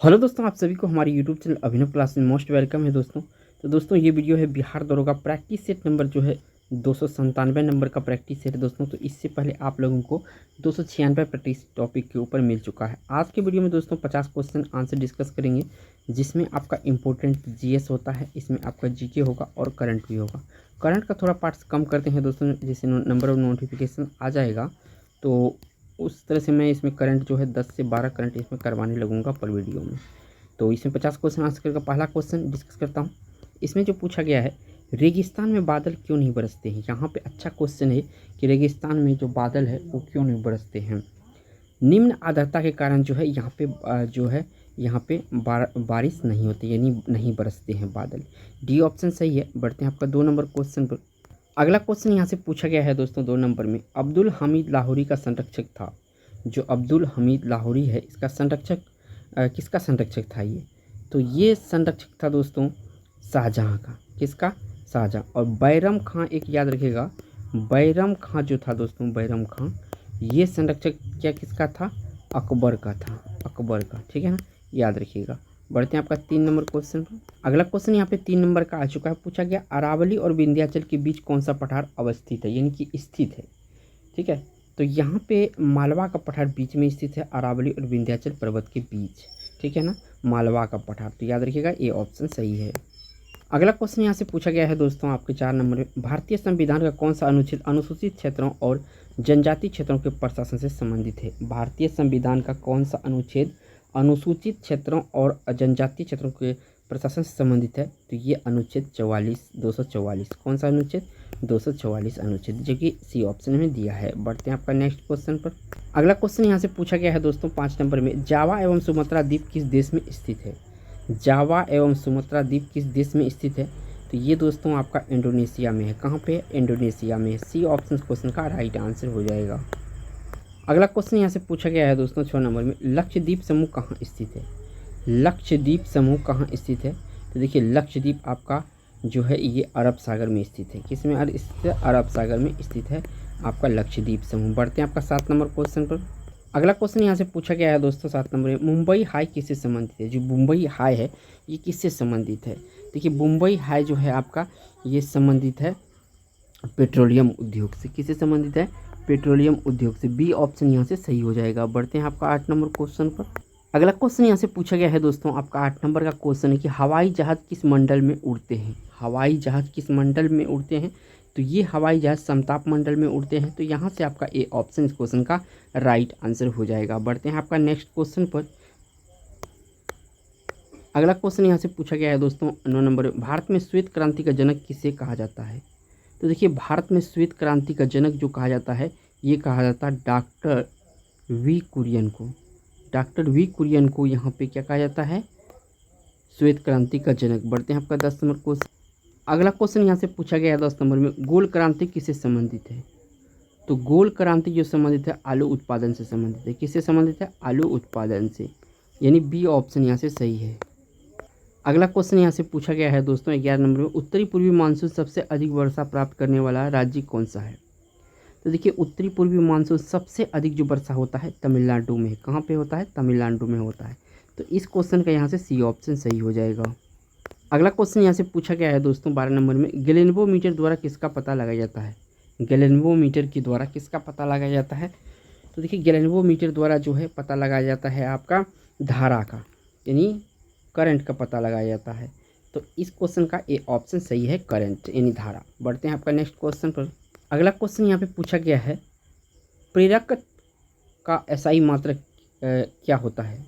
Hello दोस्तों, आप सभी को हमारे यूट्यूब चैनल अभिनव क्लास में मोस्ट वेलकम है दोस्तों। तो दोस्तों ये वीडियो है बिहार दरोगा प्रैक्टिस सेट नंबर जो है 297 नंबर का प्रैक्टिस सेट दोस्तों। तो इससे पहले आप लोगों को 296 प्रैक्टिस टॉपिक के ऊपर मिल चुका है। आज के वीडियो में दोस्तों 50 क्वेश्चन आंसर डिस्कस करेंगे, जिसमें आपका इंपॉर्टेंट जीएस होता है, इसमें आपका जीके होगा और करंट भी होगा। करंट का थोड़ा पार्ट्स कम करते हैं दोस्तों, जैसे नंबर ऑफ नोटिफिकेशन आ जाएगा तो उस तरह से मैं इसमें करंट जो है 10 से 12 करंट इसमें करवाने लगूंगा पर वीडियो में। तो इसमें 50 क्वेश्चन आंसर का पहला क्वेश्चन डिस्कस करता हूँ। इसमें जो पूछा गया है, रेगिस्तान में बादल क्यों नहीं बरसते हैं। यहाँ पे अच्छा क्वेश्चन है कि रेगिस्तान में जो बादल है वो क्यों नहीं बरसते हैं। निम्न आर्द्रता के कारण जो है यहाँ पे यहाँ पे बारिश नहीं होती, यानी नहीं बरसते हैं बादल। डी ऑप्शन सही है। बढ़ते हैं आपका 2 नंबर क्वेश्चन पर। अगला क्वेश्चन यहाँ से पूछा गया है दोस्तों 2 नंबर में, अब्दुल हमीद लाहौरी का संरक्षक था। जो अब्दुल हमीद लाहौरी है, इसका संरक्षक किसका संरक्षक था ये? तो ये संरक्षक था दोस्तों शाहजहाँ का। किसका? शाहजहाँ। और बैरम खां, एक याद रखिएगा, बैरम खां जो था दोस्तों, बैरम खां, ये संरक्षक क्या किसका था? अकबर का था, अकबर का। ठीक है ना, याद रखिएगा। बढ़ते हैं आपका 3 नंबर क्वेश्चन पर। अगला क्वेश्चन यहाँ पे 3 नंबर का आ चुका है। पूछा गया अरावली और विंध्याचल के बीच कौन सा पठार अवस्थित है, यानी कि स्थित है। ठीक है, तो यहाँ पे मालवा का पठार बीच में स्थित है, अरावली और विंध्याचल पर्वत के बीच। ठीक है ना, मालवा का पठार। तो याद रखिएगा, ये ऑप्शन सही है। अगला क्वेश्चन यहाँ से पूछा गया है दोस्तों आपके 4 नंबर में, भारतीय संविधान का कौन सा अनुच्छेद अनुसूचित क्षेत्रों और जनजाति क्षेत्रों के प्रशासन से संबंधित है। भारतीय संविधान का कौन सा अनुच्छेद अनुसूचित क्षेत्रों और जनजातीय क्षेत्रों के प्रशासन से संबंधित है? तो ये अनुच्छेद 244। कौन सा अनुच्छेद? 244 अनुच्छेद, जो कि सी ऑप्शन में दिया है। बढ़ते हैं आपका नेक्स्ट क्वेश्चन पर। अगला क्वेश्चन यहाँ से पूछा गया है दोस्तों 5 नंबर में, जावा एवं सुमात्रा द्वीप किस देश में स्थित है। जावा एवं सुमात्रा द्वीप किस देश में स्थित है? तो ये दोस्तों आपका इंडोनेशिया में है। कहाँ पे? इंडोनेशिया में। सी ऑप्शन क्वेश्चन का राइट आंसर हो जाएगा। अगला क्वेश्चन यहाँ से पूछा गया है दोस्तों 6 नंबर में, लक्षद्वीप समूह कहाँ स्थित है। लक्षद्वीप समूह कहाँ स्थित है? तो देखिए, लक्षद्वीप आपका जो है ये अरब सागर में स्थित है। किस में स्थित है? अरब सागर में स्थित है आपका लक्षद्वीप समूह। बढ़ते हैं आपका 7 नंबर क्वेश्चन पर। अगला क्वेश्चन यहाँ से पूछा गया है दोस्तों 7 नंबर में, मुंबई हाई किससे संबंधित है। जो मुंबई हाई है ये किससे संबंधित है? देखिए, मुंबई हाई जो है आपका ये संबंधित है पेट्रोलियम उद्योग से। किससे संबंधित है? पेट्रोलियम उद्योग से। बी ऑप्शन यहाँ से सही हो जाएगा। बढ़ते हैं आपका 8 नंबर क्वेश्चन पर। अगला क्वेश्चन यहाँ से पूछा गया है दोस्तों आपका 8 नंबर का क्वेश्चन है कि हवाई जहाज़ किस मंडल में उड़ते हैं। हवाई जहाज़ किस मंडल में उड़ते हैं? तो ये हवाई जहाज़ समताप मंडल में उड़ते हैं। तो यहाँ से आपका ए ऑप्शन इस क्वेश्चन का राइट आंसर हो जाएगा। बढ़ते हैं आपका नेक्स्ट क्वेश्चन पर। अगला क्वेश्चन यहाँ से पूछा गया है दोस्तों 9 नंबर, भारत में श्वेत क्रांति का जनक किसे कहा जाता है। तो देखिए, भारत में श्वेत क्रांति का जनक जो कहा जाता है, ये कहा जाता है डॉक्टर वी कुरियन को। डॉक्टर वी कुरियन को यहाँ पे क्या कहा जाता है? श्वेत क्रांति का जनक। बढ़ते हैं आपका 10 नंबर क्वेश्चन। अगला क्वेश्चन यहाँ से पूछा गया है 10 नंबर में, गोल क्रांति किससे संबंधित है। तो गोल क्रांति जो संबंधित है आलू उत्पादन से संबंधित है। किससे संबंधित है? आलू उत्पादन से, यानी बी ऑप्शन यहाँ से सही है। अगला क्वेश्चन यहाँ से पूछा गया है दोस्तों 11 नंबर में, उत्तरी पूर्वी मानसून सबसे अधिक वर्षा प्राप्त करने वाला राज्य कौन सा है। तो देखिए, उत्तरी पूर्वी मानसून सबसे अधिक जो वर्षा होता है तमिलनाडु में। कहाँ पे होता है? तमिलनाडु में होता है। तो इस क्वेश्चन का यहाँ से सी ऑप्शन सही हो जाएगा। अगला क्वेश्चन यहाँ से पूछा गया है दोस्तों 12 नंबर में, गैलेनवोमीटर द्वारा किसका पता लगाया जाता है। गैलेनवोमीटर के द्वारा किसका पता लगाया जाता है? तो देखिए, गैलेनवोमीटर द्वारा जो है पता लगाया जाता है आपका धारा का, यानी करंट का पता लगाया जाता है। तो इस क्वेश्चन का ए ऑप्शन सही है, करंट यानी धारा। बढ़ते हैं आपका नेक्स्ट क्वेश्चन पर। अगला क्वेश्चन यहाँ पे पूछा गया है, प्रेरकत्व का एसआई मात्रक क्या होता है।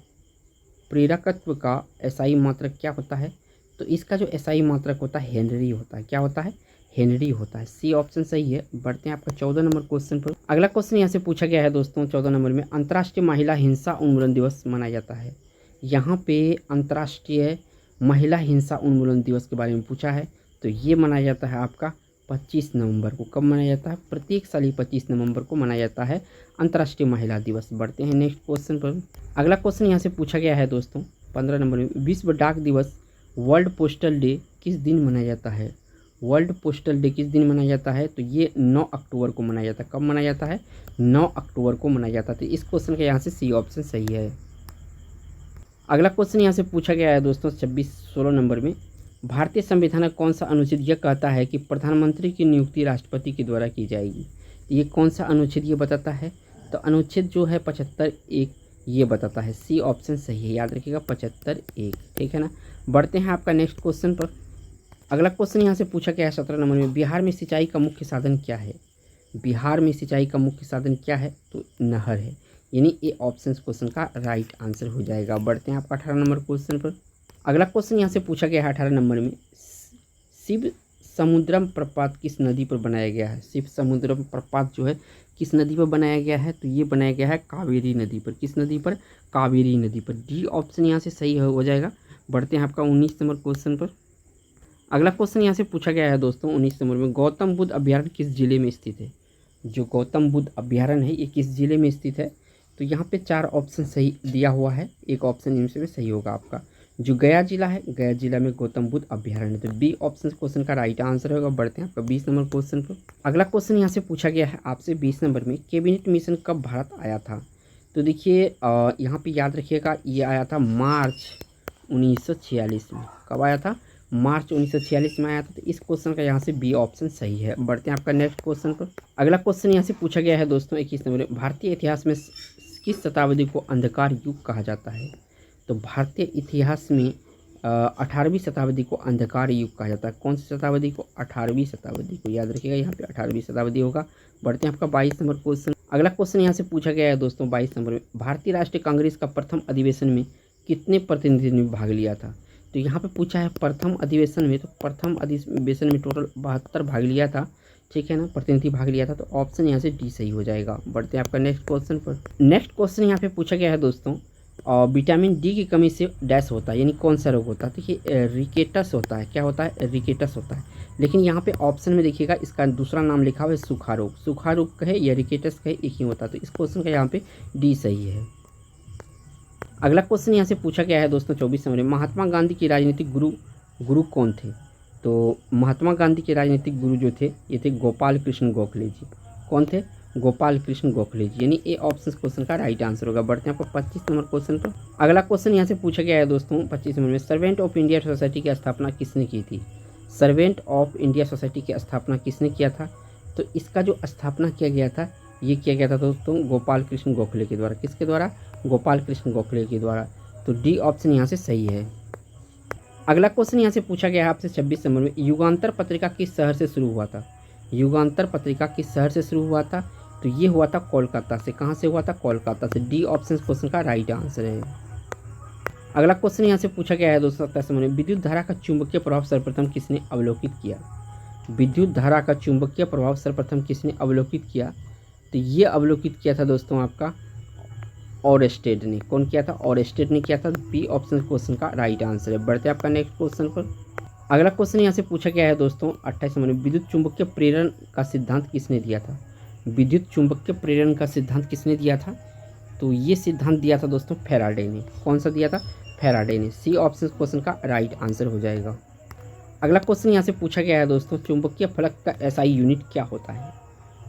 प्रेरकत्व का एसआई मात्रक क्या होता है? तो इसका जो एसआई मात्रक होता है हेनरी होता है। क्या होता है? हेनरी होता है। सी ऑप्शन सही है। बढ़ते हैं आपका 14 नंबर क्वेश्चन पर। अगला क्वेश्चन यहाँ से पूछा गया है दोस्तों 14 नंबर में, अंतर्राष्ट्रीय महिला हिंसा उन्मूलन दिवस मनाया जाता है। यहाँ पे अंतर्राष्ट्रीय महिला हिंसा उन्मूलन दिवस के बारे में पूछा है। तो ये मनाया जाता है आपका 25 नवंबर को। कब मनाया जाता है? प्रत्येक साल ही 25 नवंबर को मनाया जाता है अंतर्राष्ट्रीय महिला दिवस। बढ़ते हैं नेक्स्ट क्वेश्चन पर। अगला क्वेश्चन यहाँ से पूछा गया है दोस्तों 15 नंबर में, विश्व डाक दिवस वर्ल्ड पोस्टल डे किस दिन मनाया जाता है। वर्ल्ड पोस्टल डे किस दिन मनाया जाता है? तो ये 9 अक्टूबर को मनाया जाता है। कब मनाया जाता है? 9 अक्टूबर को मनाया जाता है। तो इस क्वेश्चन का यहाँ से सी ऑप्शन सही है। अगला क्वेश्चन यहाँ से पूछा गया है दोस्तों 16 नंबर में, भारतीय संविधान का कौन सा अनुच्छेद यह कहता है कि प्रधानमंत्री की नियुक्ति राष्ट्रपति के द्वारा की जाएगी। तो ये कौन सा अनुच्छेद ये बताता है, तो अनुच्छेद जो है 75(1) ये बताता है। सी ऑप्शन सही है, याद रखिएगा 75(1, ठीक है ना। बढ़ते हैं आपका नेक्स्ट क्वेश्चन पर। अगला क्वेश्चन यहाँ से पूछा गया है 17 नंबर में, बिहार में सिंचाई का मुख्य साधन क्या है। बिहार में सिंचाई का मुख्य साधन क्या है, तो नहर है, यानी ए ऑप्शन क्वेश्चन का राइट आंसर हो जाएगा। बढ़ते हैं आपका 18 नंबर क्वेश्चन पर। अगला क्वेश्चन यहाँ से पूछा गया है 18 नंबर में, शिव समुद्रम प्रपात किस नदी पर बनाया गया है। शिव समुद्रम प्रपात जो है किस नदी पर बनाया गया है, तो ये बनाया गया है कावेरी नदी पर। किस नदी पर, कावेरी नदी पर। डी ऑप्शन यहाँ से सही हो जाएगा। बढ़ते हैं आपका 19 नंबर क्वेश्चन पर। अगला क्वेश्चन यहाँ से पूछा गया है दोस्तों 19 नंबर में, गौतम बुद्ध अभ्यारण्य किस जिले में स्थित है। जो गौतम बुद्ध अभ्यारण्य है ये किस जिले में स्थित है, तो यहाँ पे 4 ऑप्शन सही दिया हुआ है, एक ऑप्शन इनमें से सही होगा आपका। जो गया जिला है, गया जिला में गौतम बुद्ध अभ्यारण्य, तो बी ऑप्शन क्वेश्चन का राइट आंसर होगा। बढ़ते हैं आपका 20 नंबर क्वेश्चन पर। अगला क्वेश्चन यहाँ से पूछा गया है आपसे 20 नंबर में, कैबिनेट मिशन कब भारत आया था। तो देखिए यहाँ पे याद रखिएगा, ये आया था मार्च 1946 में। कब आया था, मार्च 1946 में आया था। तो इस क्वेश्चन का यहाँ से बी ऑप्शन सही है। बढ़ते हैं आपका नेक्स्ट क्वेश्चन पर। अगला क्वेश्चन यहाँ से पूछा गया है दोस्तों 21 नंबर में, भारतीय इतिहास में किस शताब्दी को अंधकार युग कहा जाता है। तो भारतीय इतिहास में 18वीं शताब्दी को अंधकार युग कहा जाता है। कौन सी शताब्दी को, 18वीं शताब्दी को, याद रखिएगा यहाँ पे 18वीं शताब्दी होगा। बढ़ते हैं आपका 22 नंबर क्वेश्चन। अगला क्वेश्चन यहाँ से पूछा गया है दोस्तों 22 नंबर में, भारतीय राष्ट्रीय कांग्रेस का प्रथम अधिवेशन में कितने प्रतिनिधियों ने भाग लिया था। तो यहाँ पे पूछा है प्रथम अधिवेशन में, तो प्रथम अधिवेशन में टोटल 72 भाग लिया था, ठीक है ना, प्रतिनिधि भाग लिया था। तो ऑप्शन यहाँ से डी सही हो जाएगा। बढ़ते हैं आपका नेक्स्ट क्वेश्चन पर। नेक्स्ट क्वेश्चन यहाँ पे पूछा गया है दोस्तों, विटामिन डी की कमी से डैश होता है, यानी कौन सा रोग होता है। देखिए रिकेटस होता है, क्या होता है, रिकेटस होता है। लेकिन यहाँ पे ऑप्शन में देखिएगा इसका दूसरा नाम लिखा हुआ है सूखा रोग। सूखा रोग कहे या रिकेटस कहे एक ही होता है। तो इस क्वेश्चन का यहाँ पे डी सही है। अगला क्वेश्चन यहाँ से पूछा गया है दोस्तों 24 नंबर में, महात्मा गांधी के राजनीतिक गुरु कौन थे। तो महात्मा गांधी के राजनीतिक गुरु जो थे ये थे गोपाल कृष्ण गोखले जी। कौन थे, गोपाल कृष्ण गोखले जी, यानी ए ऑप्शन क्वेश्चन का राइट आंसर होगा। बढ़ते हैं आपको 25 नंबर क्वेश्चन पर। अगला क्वेश्चन यहाँ से पूछा गया है दोस्तों 25 नंबर में, सर्वेंट ऑफ इंडिया सोसाइटी की स्थापना किसने की थी। सर्वेंट ऑफ इंडिया सोसाइटी की स्थापना किसने किया था। तो इसका जो स्थापना किया गया था ये किया गया था दोस्तों गोपाल कृष्ण गोखले के द्वारा। किसके द्वारा, गोपाल कृष्ण गोखले के द्वारा। तो डी ऑप्शन यहाँ से सही है। अगला क्वेश्चन यहाँ से पूछा गया है आपसे 26 नंबर में, युगांतर पत्रिका किस शहर से शुरू हुआ था। युगांतर पत्रिका किस शहर से शुरू हुआ था, तो ये हुआ था कोलकाता से। कहाँ से हुआ था, कोलकाता से। डी ऑप्शन क्वेश्चन का राइट आंसर है। अगला क्वेश्चन यहाँ से पूछा गया है दोस्तों 27 नंबर में, विद्युत धारा का चुंबकीय प्रभाव सर्वप्रथम किसने अवलोकित किया। विद्युत धारा का चुंबकीय प्रभाव सर्वप्रथम किसने अवलोकित किया, तो ये अवलोकित किया था दोस्तों आपका ऑरेस्टेड ने। कौन किया था, ऑरेस्टेड ने किया था। बी ऑप्शन क्वेश्चन का राइट आंसर है। बढ़ते हैं आपका नेक्स्ट क्वेश्चन पर। अगला क्वेश्चन यहाँ से पूछा गया है दोस्तों 28 नंबर में, विद्युत चुंबकीय प्रेरण का सिद्धांत किसने दिया था। विद्युत चुंबकीय प्रेरण का सिद्धांत किसने दिया था, तो ये सिद्धांत दिया था दोस्तों फैराडे ने। कौन सा दिया था, फैराडे ने। सी ऑप्शन क्वेश्चन का राइट आंसर हो जाएगा। अगला क्वेश्चन यहाँ से पूछा गया है दोस्तों, चुंबकीय फलक का एसआई यूनिट क्या होता है।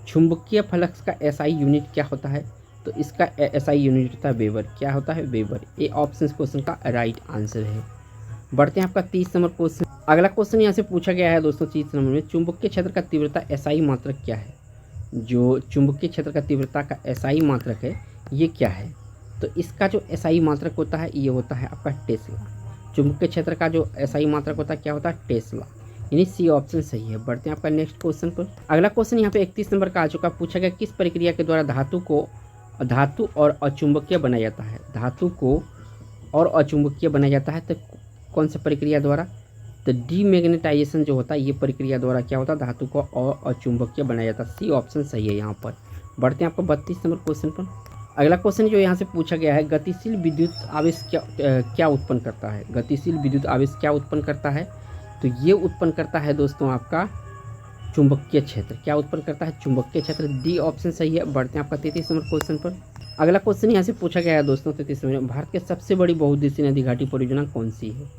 चुंबकीय फलक का एसआई यूनिट क्या होता है, तो इसका एसआई यूनिट होता है वेबर। क्या होता है, वेबर। ए ऑप्शन क्वेश्चन का राइट आंसर है। बढ़ते हैं आपका 30 नंबर क्वेश्चन। अगला क्वेश्चन यहाँ से पूछा गया है दोस्तों 30 नंबर में, चुंबकीय क्षेत्र का तीव्रता एसआई मात्रक क्या है। जो चुंबकीय क्षेत्र का तीव्रता का एसआई मात्रक है ये क्या है, तो इसका जो एसआई मात्रक होता है ये होता है आपका टेस्ला। चुंबकीय क्षेत्र का जो एसआई मात्रक होता है क्या होता है, टेस्ला, यानी सी ऑप्शन सही है। बढ़ते हैं आपका नेक्स्ट क्वेश्चन पर। अगला क्वेश्चन यहाँ पे 31 नंबर का आ चुका। पूछा गया किस प्रक्रिया के द्वारा धातु और अचुंबकीय बनाया जाता है। धातु को और अचुंबकीय बनाया जाता है, तो कौन सा प्रक्रिया द्वारा, तो डीमैग्नेटाइजेशन जो होता है ये प्रक्रिया द्वारा क्या होता है, धातु को और अचुंबकीय बनाया जाता है। सी ऑप्शन सही है यहाँ पर। बढ़ते हैं आपको 32 नंबर क्वेश्चन पर। अगला क्वेश्चन जो यहाँ से पूछा गया है, गतिशील विद्युत आवेश क्या उत्पन्न करता है। गतिशील विद्युत आवेश क्या उत्पन्न करता है, तो ये उत्पन्न करता है दोस्तों आपका चुंबकीय क्षेत्र। क्या उत्पन्न करता है, चुंबकीय क्षेत्र। डी ऑप्शन सही है। बढ़ते हैं आपका 33 नंबर क्वेश्चन पर। अगला क्वेश्चन यहाँ से पूछा गया है दोस्तों 33 नंबर, भारत की सबसे बड़ी बहुउद्देशीय नदी घाटी परियोजना कौन सी है।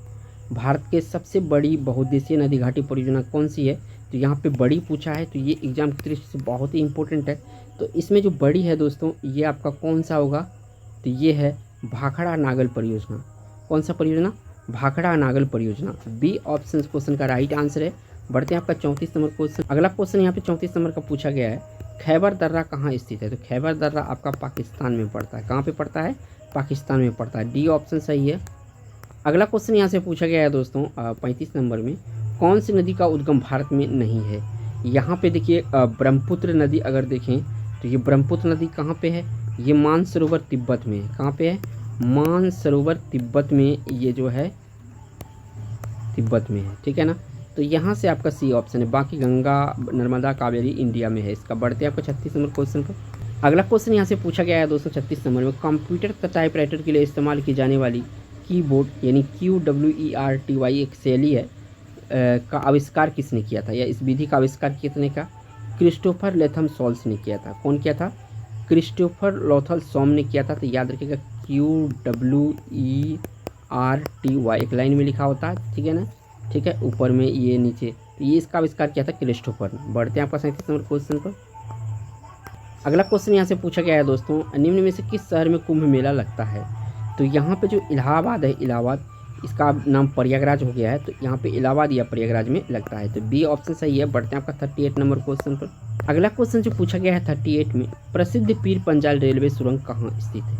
भारत के सबसे बड़ी बहुउद्देशीय नदी घाटी परियोजना कौन सी है, तो यहाँ पे बड़ी पूछा है, तो ये एग्जाम की दृष्टि से बहुत ही इंपॉर्टेंट है। तो इसमें जो बड़ी है दोस्तों ये आपका कौन सा होगा, तो ये है भाखड़ा नागल परियोजना। कौन सा परियोजना? भाखड़ा नागल परियोजना। बी ऑप्शन इस क्वेश्चन का राइट आंसर है। बढ़ते हैं आपका 34 नंबर क्वेश्चन। अगला क्वेश्चन यहाँ पे 34 नंबर का पूछा गया है, खैबर दर्रा कहाँ स्थित है? तो खैबर दर्रा आपका पाकिस्तान में पड़ता है। कहाँ पे पड़ता है? पाकिस्तान में पड़ता है। डी ऑप्शन सही है। अगला क्वेश्चन यहाँ से पूछा गया है दोस्तों 35 नंबर में, कौन सी नदी का उद्गम भारत में नहीं है? यहाँ पे देखिए ब्रह्मपुत्र नदी अगर देखें तो ये ब्रह्मपुत्र नदी कहाँ पे है? ये मानसरोवर तिब्बत में है। कहाँ पे है? मानसरोवर तिब्बत में, ये जो है तिब्बत में है, ठीक है ना। तो यहाँ से आपका सी ऑप्शन है। बाकी गंगा नर्मदा कावेरी इंडिया में है इसका। बढ़ते हैं आपको 36 नंबर क्वेश्चन पर। अगला क्वेश्चन यहाँ से पूछा गया है दोस्तों 36 नंबर में, कंप्यूटर तथा टाइपराइटर के लिए इस्तेमाल की जाने वाली कीबोर्ड यानी QWERTY एक शैली है का आविष्कार किसने किया था, या इस विधि का आविष्कार किसने का? क्रिस्टोफर लेथम सॉल्स ने किया था। कौन किया था? क्रिस्टोफर लोथल सॉम ने किया था। तो याद रखिएगा QWERTY एक लाइन में लिखा होता है, ठीक है ना, ठीक है, ऊपर में ये नीचे, तो ये इसका आविष्कार किया था क्रिस्टोफर ने। बढ़ते हैं आपका 37 नंबर क्वेश्चन पर। अगला क्वेश्चन यहाँ से पूछा गया है दोस्तों, निम्न में से किस शहर में कुंभ मेला लगता है? तो यहाँ पे जो इलाहाबाद है, इलाहाबाद, इसका नाम प्रयागराज हो गया है, तो यहाँ पे इलाहाबाद या प्रयागराज में लगता है। तो बी ऑप्शन सही है। बढ़ते हैं आपका 38 नंबर क्वेश्चन पर। अगला क्वेश्चन जो पूछा गया है 38 में, प्रसिद्ध पीर पंजाल रेलवे सुरंग कहाँ स्थित है?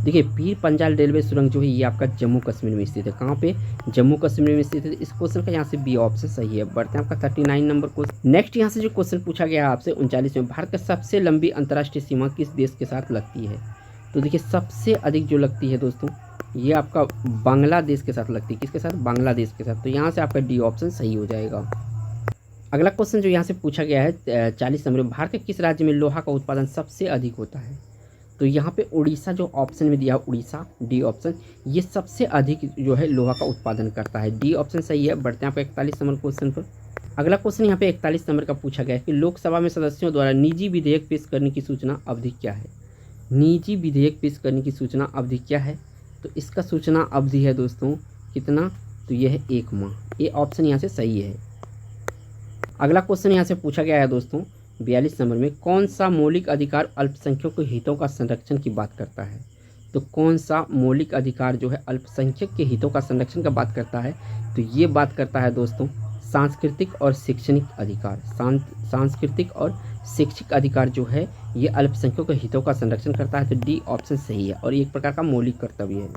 देखिए पीर पंजाल रेलवे सुरंग जो है ये आपका जम्मू कश्मीर में स्थित है। कहाँ पे? जम्मू कश्मीर में स्थित है। इस क्वेश्चन का यहाँ से बी ऑप्शन सही है। बढ़ते हैं आपका 39 नंबर क्वेश्चन। नेक्स्ट यहाँ से जो क्वेश्चन पूछा गया है आपसे 39 में, भारत का सबसे लंबी अंतर्राष्ट्रीय सीमा किस देश के साथ लगती है? तो देखिए सबसे अधिक जो लगती है दोस्तों ये आपका बांग्लादेश के साथ लगती है। किसके साथ? बांग्लादेश के साथ। तो यहाँ से आपका डी ऑप्शन सही हो जाएगा। अगला क्वेश्चन जो यहाँ से पूछा गया है 40 नंबर में, भारत के किस राज्य में लोहा का उत्पादन सबसे अधिक होता है? तो यहाँ पे उड़ीसा जो ऑप्शन में दिया, उड़ीसा, डी ऑप्शन, ये सबसे अधिक जो है लोहा का उत्पादन करता है। डी ऑप्शन सही है। बढ़ते हैं आपको 41 नंबर क्वेश्चन पर। अगला क्वेश्चन यहाँ पे 41 नंबर का पूछा गया है कि लोकसभा में सदस्यों द्वारा निजी विधेयक पेश करने की सूचना अवधि क्या है? निजी विधेयक पेश करने की सूचना अवधि क्या है? तो इसका सूचना अवधि है दोस्तों कितना? तो यह है 1 माह। ये ऑप्शन यहाँ से सही है। अगला क्वेश्चन यहाँ से पूछा गया है दोस्तों 42 नंबर में, कौन सा मौलिक अधिकार अल्पसंख्यकों के हितों का संरक्षण की बात करता है? तो कौन सा मौलिक अधिकार जो है अल्पसंख्यक के हितों का संरक्षण का बात करता है? तो ये बात करता है दोस्तों सांस्कृतिक और शैक्षणिक अधिकार। सांस्कृतिक और शैक्षिक अधिकार जो है ये अल्पसंख्यकों के हितों का संरक्षण करता है। तो डी ऑप्शन सही है और ये एक प्रकार का मौलिक कर्तव्य है।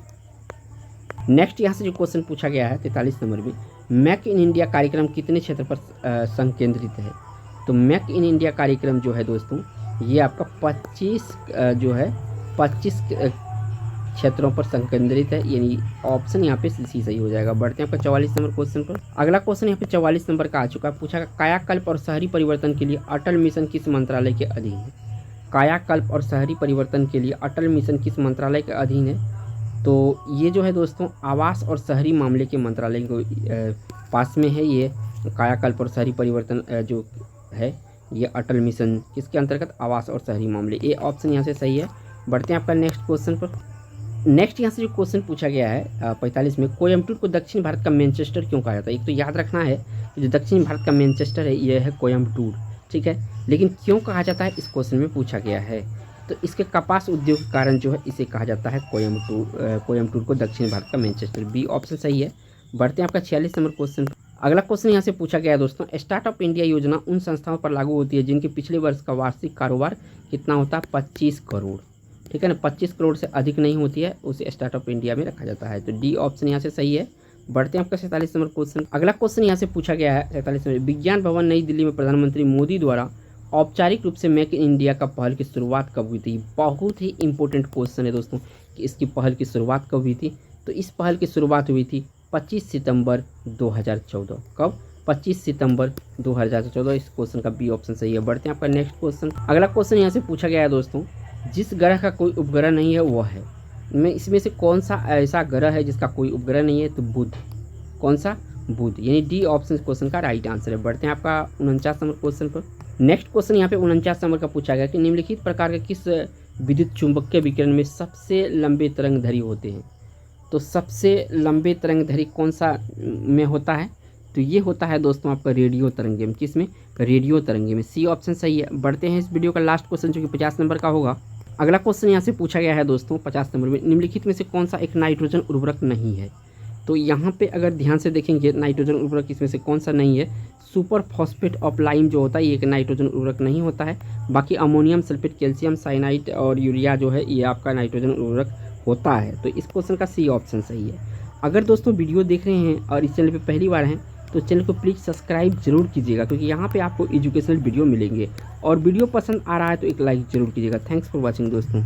नेक्स्ट यहाँ से जो क्वेश्चन पूछा गया है 43 नंबर में, मेक इन इंडिया कार्यक्रम कितने क्षेत्र पर संकेंद्रित है? तो मेक इन इंडिया कार्यक्रम जो है दोस्तों ये आपका 25 क्षेत्रों पर संकेंद्रित है, यानी ऑप्शन यहाँ पे सी सही हो जाएगा। बढ़ते हैं आपका 44 नंबर क्वेश्चन पर। अगला क्वेश्चन यहाँ पे 44 नंबर का आ चुका है। पूछा कायाकल्प और शहरी परिवर्तन के लिए अटल मिशन किस मंत्रालय के अधीन है? कायाकल्प और शहरी परिवर्तन के लिए अटल मिशन किस मंत्रालय के अधीन है? तो ये जो है दोस्तों आवास और शहरी मामले के मंत्रालय को पास में है। ये कायाकल्प और शहरी परिवर्तन जो है ये अटल मिशन किसके अंतर्गत? आवास और शहरी मामले। ये ऑप्शन यहाँ से सही है। बढ़ते हैं आपका नेक्स्ट क्वेश्चन पर। नेक्स्ट यहाँ से जो क्वेश्चन पूछा गया है 45 में, कोयम्बटूर को दक्षिण भारत का मैनचेस्टर क्यों कहा जाता है? एक तो याद रखना है कि जो दक्षिण भारत का मैनचेस्टर है ये है कोयम्बटूर, ठीक है, लेकिन क्यों कहा जाता है इस क्वेश्चन में पूछा गया है। तो इसके कपास उद्योग के कारण जो है इसे कहा जाता है कोयम्बटूर को दक्षिण भारत का मैनचेस्टर। बी ऑप्शन सही है। बढ़ते हैं आपका 46 नंबर क्वेश्चन। अगला क्वेश्चन यहाँ से पूछा गया है दोस्तों, स्टार्टअप इंडिया योजना उन संस्थाओं पर लागू होती है जिनके पिछले वर्ष का वार्षिक कारोबार कितना होता है? 25 करोड़, ठीक है ना, 25 करोड़ से अधिक नहीं होती है, उसे स्टार्टअप इंडिया में रखा जाता है। तो डी ऑप्शन यहाँ से सही है। बढ़ते हैं आपका 47 नंबर क्वेश्चन। अगला क्वेश्चन यहाँ से पूछा गया है 47 नंबर, विज्ञान भवन नई दिल्ली में प्रधानमंत्री मोदी द्वारा औपचारिक रूप से मेक इन इंडिया का पहल की शुरुआत कब हुई थी? बहुत ही इंपॉर्टेंट क्वेश्चन है दोस्तों कि इसकी पहल की शुरुआत कब हुई थी। तो इस पहल की शुरुआत हुई थी 25 सितंबर 2014। कब? 25 सितंबर 2014। इस क्वेश्चन का बी ऑप्शन सही है। बढ़ते हैं आपका नेक्स्ट क्वेश्चन। अगला क्वेश्चन यहाँ से पूछा गया है दोस्तों, जिस ग्रह का कोई उपग्रह नहीं है वह है, मैं इसमें से कौन सा ऐसा ग्रह है जिसका कोई उपग्रह नहीं है? तो बुध। कौन सा? बुध, यानी डी ऑप्शन क्वेश्चन का राइट आंसर है। बढ़ते हैं आपका 49 नंबर क्वेश्चन पर। नेक्स्ट क्वेश्चन यहाँ पे 49 नंबर का पूछा गया कि निम्नलिखित प्रकार के किस विद्युत चुंबकीय विकिरण में सबसे लंबे तरंगधरी होते हैं? तो सबसे लंबे तरंगधरी कौन सा में होता है? तो ये होता है दोस्तों आपका रेडियो तरंगे में। किस में? रेडियो तरंगे में। सी ऑप्शन सही है। बढ़ते हैं इस वीडियो का लास्ट क्वेश्चन जो कि 50 नंबर का होगा। अगला क्वेश्चन यहाँ से पूछा गया है दोस्तों 50 नंबर में, निम्नलिखित में से कौन सा एक नाइट्रोजन उर्वरक नहीं है। तो यहाँ पे अगर ध्यान से देखेंगे नाइट्रोजन उर्वरक इसमें से कौन सा नहीं है, सुपर फॉस्फेट ऑफ लाइम जो होता है ये एक नाइट्रोजन उर्वरक नहीं होता है। बाकी अमोनियम सल्फेट, कैल्शियम साइनाइड और यूरिया जो है ये आपका नाइट्रोजन उर्वरक होता है। तो इस क्वेश्चन का सी ऑप्शन सही है। अगर दोस्तों वीडियो देख रहे हैं और इस चैनल पर पहली बार हैं तो चैनल को प्लीज़ सब्सक्राइब जरूर कीजिएगा, क्योंकि यहाँ पे आपको एजुकेशनल वीडियो मिलेंगे। और वीडियो पसंद आ रहा है तो एक लाइक जरूर कीजिएगा। थैंक्स फॉर वॉचिंग दोस्तों।